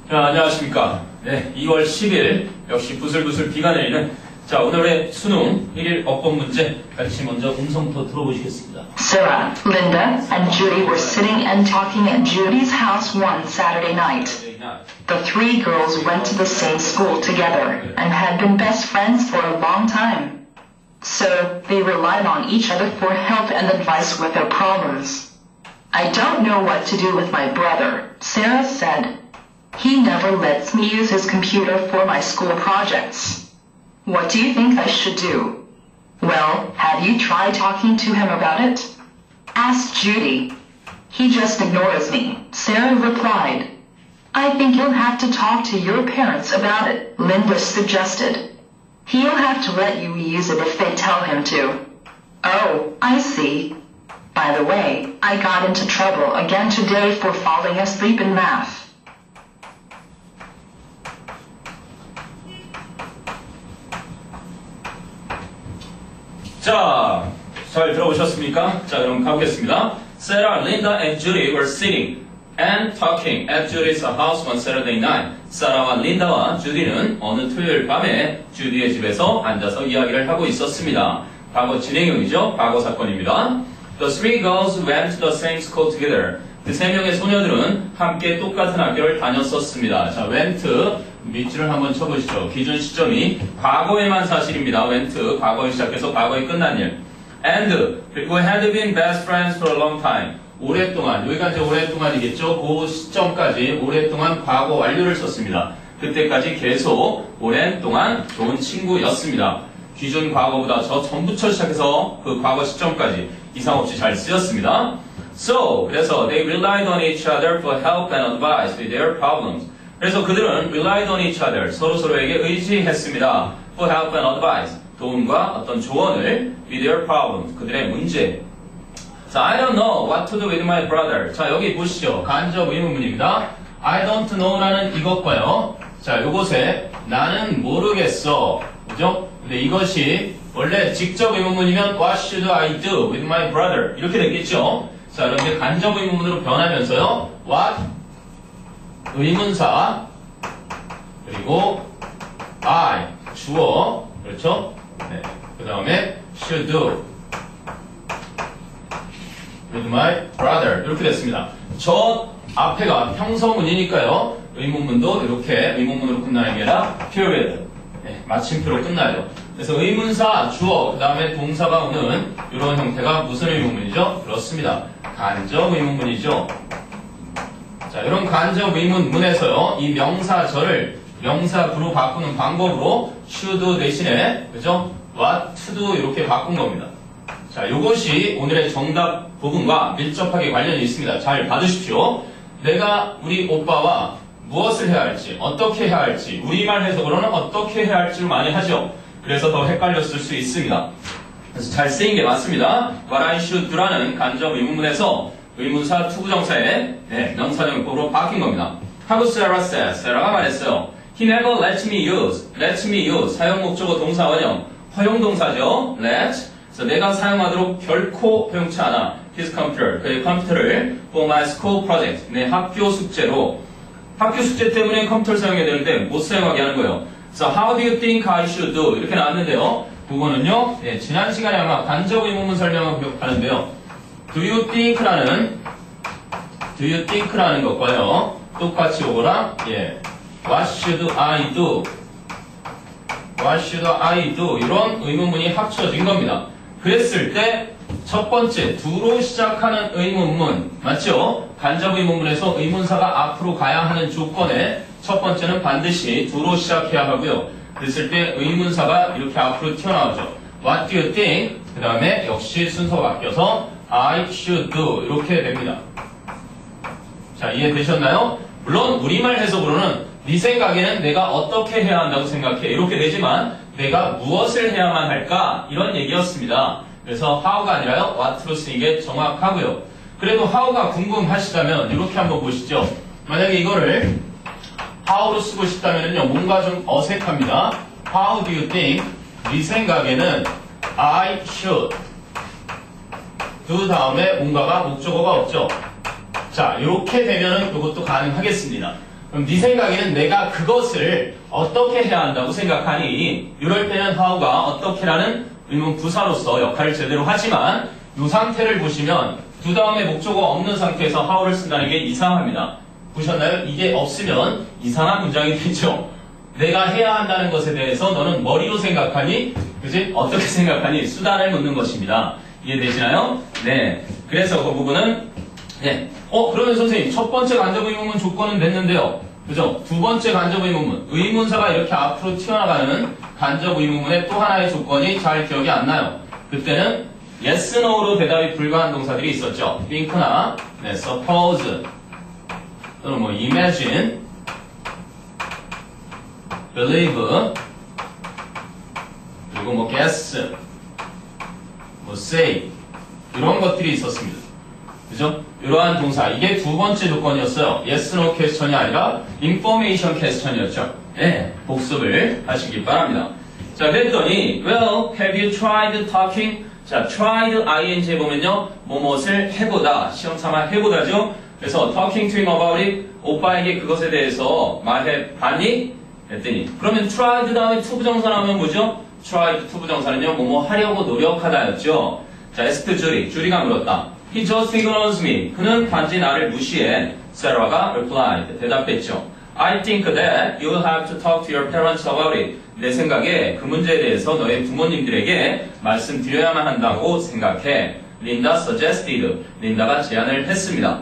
자, 안녕하십니까. 네, 2월 10일 역시 부슬부슬 비가 내리는 자, 오늘의 수능 1일 어법 문제 같이 먼저 음성부터 들어보시겠습니다. Sarah, Linda, and Judy were sitting and talking at Judy's house one Saturday night. The three girls went to the same school together and had been best friends for a long time. So, they relied on each other for help and advice with their problems. I don't know what to do with my brother, Sarah said. He never lets me use his computer for my school projects. What do you think I should do? Well, have you tried talking to him about it? Asked Judy. He just ignores me, Sarah replied. I think you'll have to talk to your parents about it, Linda suggested. He'll have to let you use it if they tell him to. Oh, I see. By the way, I got into trouble again today for falling asleep in math. 자, 잘 들어보셨습니까? 자, 그럼 가보겠습니다. Sarah, Linda, and Judy were sitting and talking at Judy's house one Saturday night. 사라와 린다와 주디는 어느 토요일 밤에 주디의 집에서 앉아서 이야기를 하고 있었습니다. 과거 진행형이죠. 과거 사건입니다. The three girls went to the same school together. 그 세 명의 소녀들은 함께 똑같은 학교를 다녔었습니다. 자, went 밑줄을 한번 쳐보시죠. 기준 시점이 과거에만 사실입니다. went 과거에 시작해서 과거에 끝난 일. And 그리고 had been best friends for a long time. 오랫동안, 여기가 이제 오랫동안이겠죠. 그 시점까지 오랫동안 과거 완료를 썼습니다. 그때까지 계속 오랜 동안 좋은 친구였습니다. 기존 과거보다 저 전부터 시작해서 그 과거 시점까지 이상 없이 잘 쓰였습니다. So, 그래서 they relied on each other for help and advice with their problems. 그래서 그들은 relied on each other, 서로서로에게 의지했습니다. For help and advice, 도움과 어떤 조언을 with their problems, 그들의 문제. 자, I don't know what to do with my brother. 자, 여기 보시죠. 간접 의문문입니다. I don't know라는 이것과요. 자, 요것에 나는 모르겠어. 그죠? 근데 이것이 원래 직접 의문문이면 What should I do with my brother? 이렇게 되겠죠? 자, 그런데 간접 의문문으로 변하면서요. What? 의문사. 그리고 I. 주어. 그렇죠? 네. 그 다음에 should do. with my brother 이렇게 됐습니다. 저 앞에가 평서문이니까요. 의문문도 이렇게 의문문으로 끝나는 게 아니라 period, 네, 마침표로 끝나요. 그래서 의문사, 주어, 그 다음에 동사가 오는 이런 형태가 무슨 의문문이죠? 그렇습니다. 간접 의문문이죠. 자, 이런 간접 의문문에서요. 이 명사절을 명사구로 바꾸는 방법으로 should 대신에 그죠? what to do 이렇게 바꾼 겁니다. 자, 이것이 오늘의 정답 부분과 밀접하게 관련이 있습니다. 잘 받으십시오. 내가 우리 오빠와 무엇을 해야 할지, 어떻게 해야 할지, 우리말 해석으로는 어떻게 해야 할지를 많이 하죠. 그래서 더 헷갈렸을 수 있습니다. 그래서 잘 쓰인 게 맞습니다. What I should do라는 간접 의문문에서 의문사 투부정사에 명사정법으로 바뀐 겁니다. How Sarah said, 세라가 말했어요. He never lets me use, 사용 목적어 동사 원형, 허용동사죠. let, 그래서 내가 사용하도록 결코 허용치 않아. His computer, 그의 컴퓨터를 for my school project, 내 학교 숙제로. 학교 숙제 때문에 컴퓨터를 사용해야 되는데 못 사용하게 하는 거예요. So how do you think I should do? 이렇게 나왔는데요. 그거는요, 지난 시간에 아마 간접 의문문 설명을 기억하는데요. Do you think라는 것과요, 똑같이 오거랑, what should I do? What should I do? 이런 의문문이 합쳐진 겁니다. 그랬을 때 첫 번째 do로 시작하는 의문문 맞죠? 간접 의문문에서 의문사가 앞으로 가야 하는 조건에 첫 번째는 반드시 do로 시작해야 하고요. 그랬을 때 의문사가 이렇게 앞으로 튀어나오죠. What do you think? 그 다음에 역시 순서 바뀌어서 I should do 이렇게 됩니다. 자, 이해되셨나요? 물론 우리말 해석으로는 네 생각에는 내가 어떻게 해야 한다고 생각해 이렇게 되지만 내가 무엇을 해야만 할까? 이런 얘기였습니다. 그래서 how가 아니라요. what로 쓰는 게 정확하고요. 그래도 how가 궁금하시다면 이렇게 한번 보시죠. 만약에 이거를 how로 쓰고 싶다면요. 뭔가 좀 어색합니다. How do you think? 네 생각에는 I should do 다음에 뭔가가 목적어가 없죠. 자, 이렇게 되면은 이것도 가능하겠습니다. 그럼 네 생각에는 내가 그것을 어떻게 해야 한다고 생각하니? 이럴 때는 how가 어떻게라는 의문 부사로서 역할을 제대로 하지만 이 상태를 보시면 두 다음에 목적어 없는 상태에서 how를 쓴다는 게 이상합니다. 보셨나요? 이게 없으면 이상한 문장이 되죠. 내가 해야 한다는 것에 대해서 너는 머리로 생각하니? 그지? 어떻게 생각하니? 수단을 묻는 것입니다. 이해되시나요? 네. 그래서 그 부분은 네. 그러면 선생님 첫 번째 간접 의문문 조건은 됐는데요. 그죠? 두 번째 간접 의문문. 의문사가 이렇게 앞으로 튀어나가는 간접 의문문의 또 하나의 조건이 잘 기억이 안 나요. 그때는 yes, no로 대답이 불가한 동사들이 있었죠. think나 네, suppose 또는 뭐 imagine, believe 그리고 뭐 guess, 뭐 say 이런 것들이 있었습니다. 그죠? 이러한 동사 이게 두 번째 조건이었어요. yes, no 퀘스천이 아니라 information 퀘스천이었죠. 네, 복습을 하시기 바랍니다. 자, 그랬더니 well, have you tried talking? 자, tried ing 보면요, 뭐뭇을 해보다, 시험삼아 해보다죠. 그래서 talking to him about it, 오빠에게 그것에 대해서 말해봤니? 했더니 그러면 tried 다음에 to 부정사 나오면 뭐죠? tried to 부정사는요, 뭐뭐 하려고 노력하다였죠. 자, asked 주리가 물었다. He just ignores me. 그는 단지 나를 무시해. Sarah가 replied. 대답했죠. I think that you'll have to talk to your parents about it. 내 생각에 그 문제에 대해서 너의 부모님들에게 말씀드려야만 한다고 생각해. Linda suggested. 린다가 제안을 했습니다.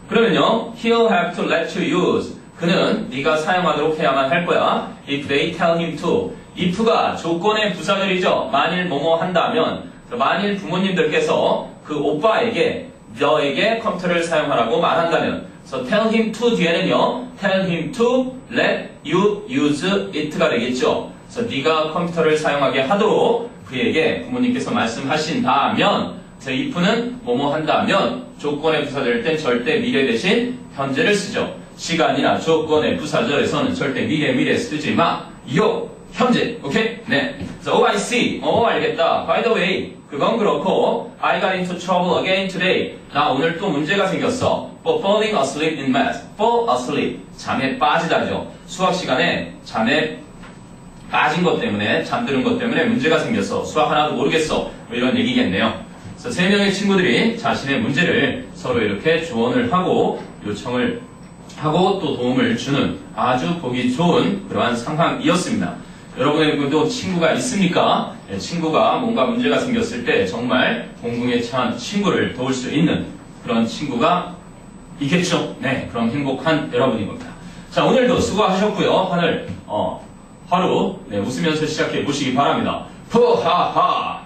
그러면요, he'll have to let you use. 그는 네가 사용하도록 해야만 할 거야. If they tell him to. if가 조건의 부사절이죠. 만일 뭐뭐 한다면. 만일 부모님들께서 그 오빠에게 너에게 컴퓨터를 사용하라고 말한다면 so tell him to 뒤에는요 tell him to let you use it가 되겠죠. 그래서 네가 컴퓨터를 사용하게 하도록 그에게 부모님께서 말씀하신다면 그래서 if는 뭐뭐 한다면 조건의 부사절일 땐 절대 미래 대신 현재를 쓰죠. 시간이나 조건의 부사절에서는 절대 미래 쓰지 마. 요 현재. 오케이? 네. 그래서 I see. 알겠다. By the way, 그건 그렇고 I got into trouble again today. 나 오늘 또 문제가 생겼어. For falling asleep in math. Fall asleep. 잠에 빠지다죠. 수학 시간에 잠에 빠진 것 때문에, 잠드는 것 때문에 문제가 생겼어. 수학 하나도 모르겠어. 뭐 이런 얘기겠네요. 그래서 세 명의 친구들이 자신의 문제를 서로 이렇게 조언을 하고 요청을 하고 또 도움을 주는 아주 보기 좋은 그러한 상황이었습니다. 여러분에게도 친구가 있습니까? 네, 친구가 뭔가 문제가 생겼을 때 정말 공공에 처한 친구를 도울 수 있는 그런 친구가 있겠죠? 네, 그럼 행복한 여러분인 겁니다. 자, 오늘도 수고하셨고요. 하루 네, 웃으면서 시작해 보시기 바랍니다. 푸하하!